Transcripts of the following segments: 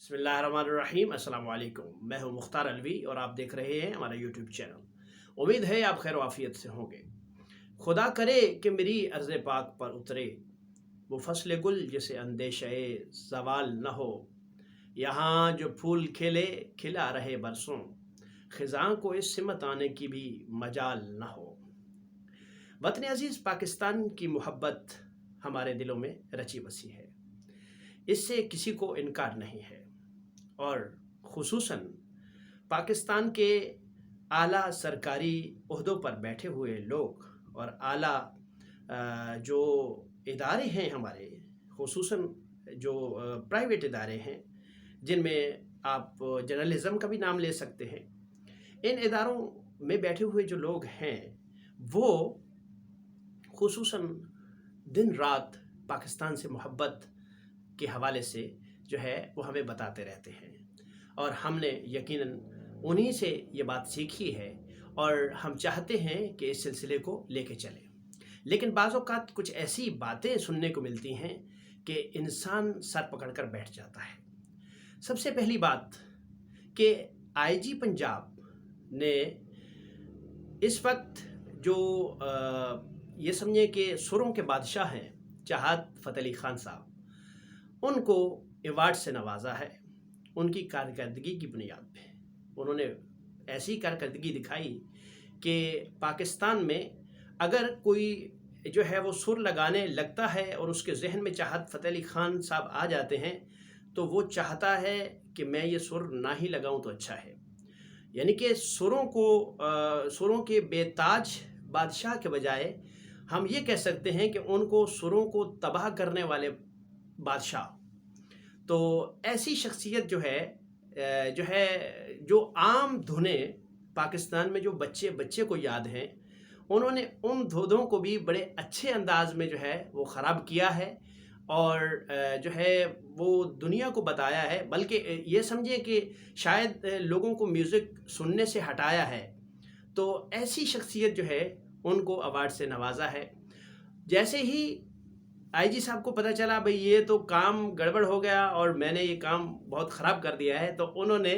बिस्मिल्लाहिर्रहमानिर्रहीम। अस्सलाम वालेकुम। मैं हूं मुख्तार अलवी और आप देख रहे हैं हमारा यूट्यूब चैनल। उम्मीद है आप खैर वाफियत से होंगे। खुदा करे कि मेरी अर्ज़ पाक पर उतरे वो फसल गुल जिसे अंदेशे ज़वाल न हो। यहाँ जो फूल खिले खिला रहे बरसों, ख़िज़ां को इस सिमत आने की भी मजाल न हो। वतन अज़ीज़ पाकिस्तान की मोहब्बत हमारे दिलों में रची बसी है, इससे किसी को इनकार नहीं है। और ख़ुसूसन पाकिस्तान के आला सरकारी ओहदों पर बैठे हुए लोग और आला जो इदारे हैं हमारे, ख़ुसूसन जो प्राइवेट इदारे हैं, जिनमें आप जर्नलिज़म का भी नाम ले सकते हैं, इन इदारों में बैठे हुए जो लोग हैं वो ख़ुसूसन दिन रात पाकिस्तान से मोहब्बत के हवाले से जो है वो हमें बताते रहते हैं। और हमने यकीनन उन्हीं से ये बात सीखी है और हम चाहते हैं कि इस सिलसिले को लेके चलें। लेकिन बाज़ औक़ात कुछ ऐसी बातें सुनने को मिलती हैं कि इंसान सर पकड़कर बैठ जाता है। सबसे पहली बात कि आईजी पंजाब ने इस वक्त जो ये समझे कि सुरों के बादशाह हैं चाहत फ़तेह अली ख़ान साहब, उनको अवार्ड से नवाजा है। उनकी कारकर्दगी की बुनियाद पे उन्होंने ऐसी कारकर्दगी दिखाई कि पाकिस्तान में अगर कोई जो है वो सुर लगाने लगता है और उसके जहन में चाहत फ़तेह अली ख़ान साहब आ जाते हैं तो वो चाहता है कि मैं ये सुर ना ही लगाऊं तो अच्छा है। यानी कि सुरों के बेताज बादशाह के बजाय हम ये कह सकते हैं कि उनको सुरों को तबाह करने वाले बादशाह। तो ऐसी शख्सियत जो आम धुनें पाकिस्तान में जो बच्चे को याद हैं, उन्होंने उन धुनों को भी बड़े अच्छे अंदाज में जो है वो ख़राब किया है और जो है वो दुनिया को बताया है, बल्कि ये समझिए कि शायद लोगों को म्यूज़िक सुनने से हटाया है। तो ऐसी शख्सियत जो है उनको अवार्ड से नवाजा है। जैसे ही आईजी साहब को पता चला भाई ये तो काम गड़बड़ हो गया और मैंने ये काम बहुत ख़राब कर दिया है, तो उन्होंने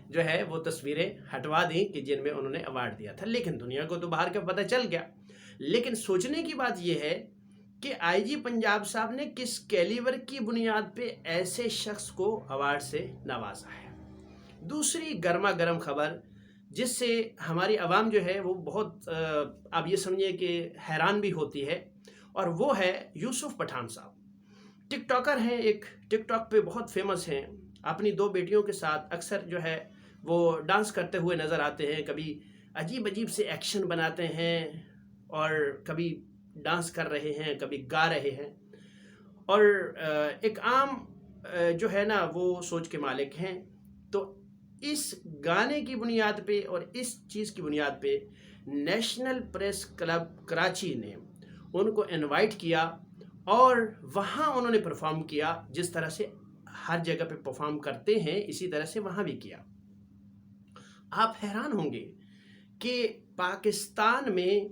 जो है वो तस्वीरें हटवा दी कि जिनमें उन्होंने अवार्ड दिया था। लेकिन दुनिया को तो बाहर का पता चल गया। लेकिन सोचने की बात यह है कि आईजी पंजाब साहब ने किस कैलिबर की बुनियाद पे ऐसे शख्स को अवार्ड से नवाजा है। दूसरी गर्मा गर्म खबर जिससे हमारी आवाम जो है वो बहुत आप ये समझिए कि हैरान भी होती है, और वो है यूसुफ पठान साहब। टिकटॉकर हैं, एक टिकटॉक पे बहुत फेमस हैं। अपनी दो बेटियों के साथ अक्सर जो है वो डांस करते हुए नज़र आते हैं। कभी अजीब अजीब से एक्शन बनाते हैं और कभी डांस कर रहे हैं, कभी गा रहे हैं। और एक आम जो है ना वो सोच के मालिक हैं। तो इस गाने की बुनियाद पे और इस चीज़ की बुनियाद पे नेशनल प्रेस क्लब कराची ने उनको इनवाइट किया और वहाँ उन्होंने परफॉर्म किया। जिस तरह से हर जगह पे परफॉर्म करते हैं इसी तरह से वहाँ भी किया। आप हैरान होंगे कि पाकिस्तान में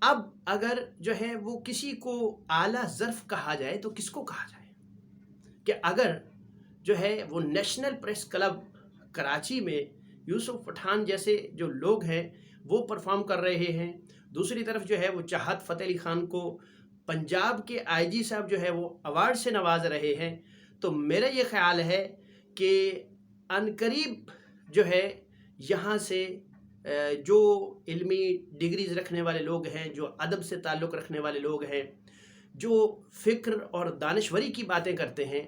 अब अगर जो है वो किसी को आला ज़र्फ़ कहा जाए तो किसको कहा जाए? कि अगर जो है वो नेशनल प्रेस क्लब कराची में यूसुफ पठान जैसे जो लोग हैं वो परफॉर्म कर रहे हैं, दूसरी तरफ जो है वो चाहत फ़तेह अली ख़ान को पंजाब के आईजी साहब जो है वो अवार्ड से नवाज रहे हैं, तो मेरा ये ख़्याल है कि अनकरीब जो है यहाँ से जो इल्मी डिग्रीज़ रखने वाले लोग हैं, जो अदब से ताल्लुक़ रखने वाले लोग हैं, जो फ़िक्र और दानिशवरी की बातें करते हैं,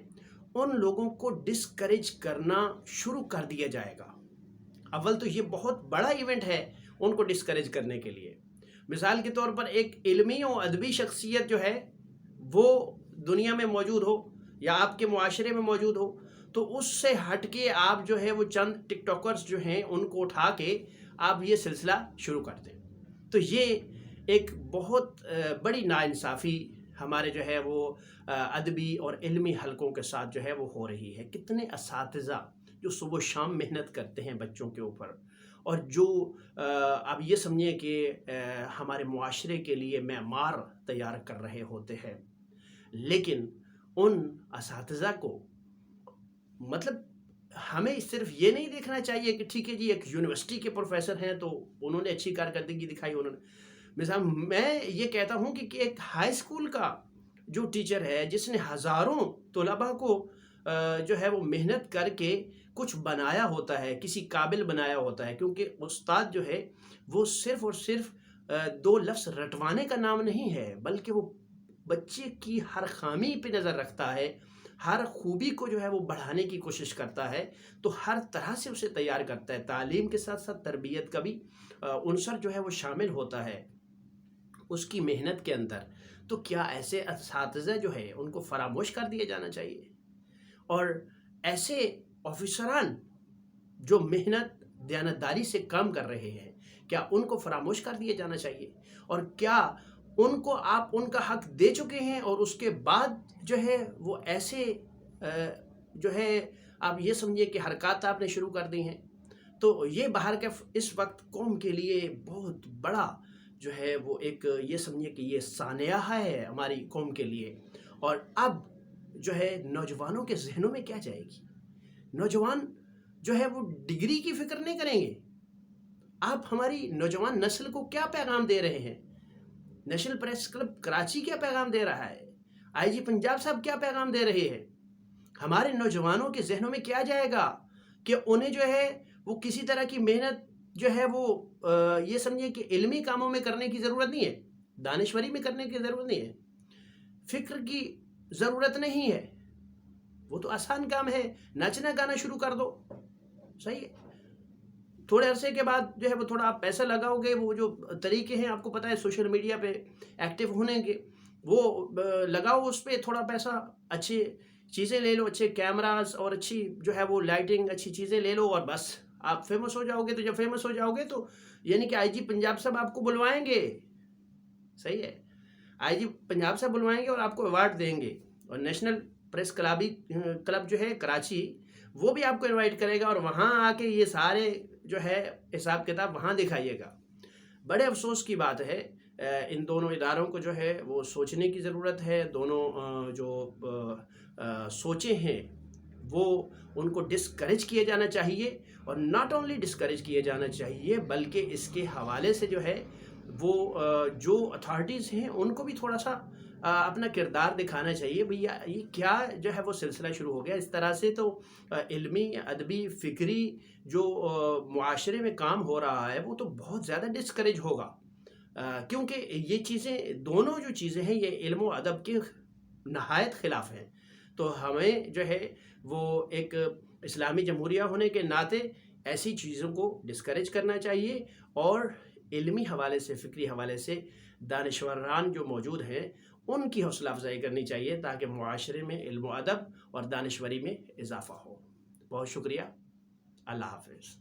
उन लोगों को डिस्करेज करना शुरू कर दिया जाएगा। अव्वल तो ये बहुत बड़ा इवेंट है उनको डिस्करेज करने के लिए। मिसाल के तौर पर एक इल्मी और अदबी शख्सियत जो है वो दुनिया में मौजूद हो या आपके मुआशरे में मौजूद हो, तो उससे हट के आप जो है वो चंद टिकटॉकर्स जो हैं उनको उठा के आप ये सिलसिला शुरू कर दें, तो ये एक बहुत बड़ी नाइंसाफ़ी हमारे जो है वो अदबी और इल्मी हलकों के साथ जो है वो हो रही है। कितने असातिज़ा जो सुबह शाम मेहनत करते हैं बच्चों के ऊपर और जो आप ये समझिए कि हमारे मुआशरे के लिए मेमार तैयार कर रहे होते हैं, लेकिन उन असातिज़ा को मतलब ہمیں صرف یہ نہیں دیکھنا چاہیے کہ ٹھیک ہے جی ایک یونیورسٹی کے پروفیسر ہیں تو انہوں نے اچھی کارکردگی دکھائی، انہوں نے مثال میں یہ کہتا ہوں کہ ایک ہائی اسکول کا جو ٹیچر ہے جس نے ہزاروں طلباء کو جو ہے وہ محنت کر کے کچھ بنایا ہوتا ہے، کسی قابل بنایا ہوتا ہے، کیونکہ استاد جو ہے وہ صرف اور صرف دو لفظ رٹوانے کا نام نہیں ہے، بلکہ وہ بچے کی ہر خامی پہ نظر رکھتا ہے، ہر خوبی کو جو ہے وہ بڑھانے کی کوشش کرتا ہے، تو ہر طرح سے اسے تیار کرتا ہے۔ تعلیم کے ساتھ ساتھ تربیت کا بھی عنصر جو ہے وہ شامل ہوتا ہے اس کی محنت کے اندر۔ تو کیا ایسے اساتذہ جو ہے ان کو فراموش کر دیا جانا چاہیے؟ اور ایسے آفیسران جو محنت دیانتداری سے کام کر رہے ہیں کیا ان کو فراموش کر دیا جانا چاہیے؟ اور کیا ان کو آپ ان کا حق دے چکے ہیں اور اس کے بعد جو ہے وہ ایسے جو ہے آپ یہ سمجھیے کہ حرکات آپ نے شروع کر دی ہیں؟ تو یہ باہر کا اس وقت قوم کے لیے بہت بڑا جو ہے وہ ایک یہ سمجھیے کہ یہ سانحہ ہے ہماری قوم کے لیے۔ اور اب جو ہے نوجوانوں کے ذہنوں میں کیا جائے گی؟ نوجوان جو ہے وہ ڈگری کی فکر نہیں کریں گے۔ آپ ہماری نوجوان نسل کو کیا پیغام دے رہے ہیں؟ نیشنل پریس کلب کراچی کیا پیغام دے رہا ہے؟ آئی جی پنجاب صاحب کیا پیغام دے رہے ہیں؟ ہمارے نوجوانوں کے ذہنوں میں کیا جائے گا کہ انہیں جو ہے وہ کسی طرح کی محنت جو ہے وہ یہ سمجھے کہ علمی کاموں میں کرنے کی ضرورت نہیں ہے، دانشوری میں کرنے کی ضرورت نہیں ہے، فکر کی ضرورت نہیں ہے، وہ تو آسان کام ہے، ناچنا گانا شروع کر دو، صحیح ہے۔ تھوڑے عرصے کے بعد جو ہے وہ تھوڑا آپ پیسہ لگاؤ گے، وہ جو طریقے ہیں آپ کو پتہ ہے سوشل میڈیا پہ ایکٹیو ہونے کے، وہ لگاؤ اس پہ تھوڑا پیسہ، اچھی چیزیں لے لو، اچھے کیمراز اور اچھی جو ہے وہ لائٹنگ، اچھی چیزیں لے لو اور بس آپ فیمس ہو جاؤ گے۔ تو جب فیمس ہو جاؤ گے تو یعنی کہ آئی جی پنجاب صاحب آپ کو بلوائیں گے، صحیح ہے، آئی جی پنجاب صاحب بلوائیں گے اور آپ کو ایوارڈ دیں گے، اور نیشنل پریس کلب جو ہے کراچی وہ بھی آپ کو انوائٹ کرے گا، اور وہاں آ کے یہ سارے جو ہے حساب کتاب وہاں دکھائیے گا۔ بڑے افسوس کی بات ہے، ان دونوں اداروں کو جو ہے وہ سوچنے کی ضرورت ہے۔ دونوں جو سوچیں ہیں وہ ان کو ڈسکریج کیے جانا چاہیے، اور ناٹ اونلی ڈسکریج کیے جانا چاہیے بلکہ اس کے حوالے سے جو ہے وہ جو اتھارٹیز ہیں ان کو بھی تھوڑا سا اپنا کردار دکھانا چاہیے۔ بھیا یہ کیا جو ہے وہ سلسلہ شروع ہو گیا؟ اس طرح سے تو علمی، ادبی، فکری جو معاشرے میں کام ہو رہا ہے وہ تو بہت زیادہ ڈسکریج ہوگا، کیونکہ یہ چیزیں، دونوں جو چیزیں ہیں یہ علم و ادب کے نہایت خلاف ہیں۔ تو ہمیں جو ہے وہ ایک اسلامی جمہوریہ ہونے کے ناطے ایسی چیزوں کو ڈسکریج کرنا چاہیے، اور علمی حوالے سے، فکری حوالے سے دانشوران جو موجود ہیں ان کی حوصلہ افزائی کرنی چاہیے تاکہ معاشرے میں علم و ادب اور دانشوری میں اضافہ ہو۔ بہت شکریہ، اللہ حافظ۔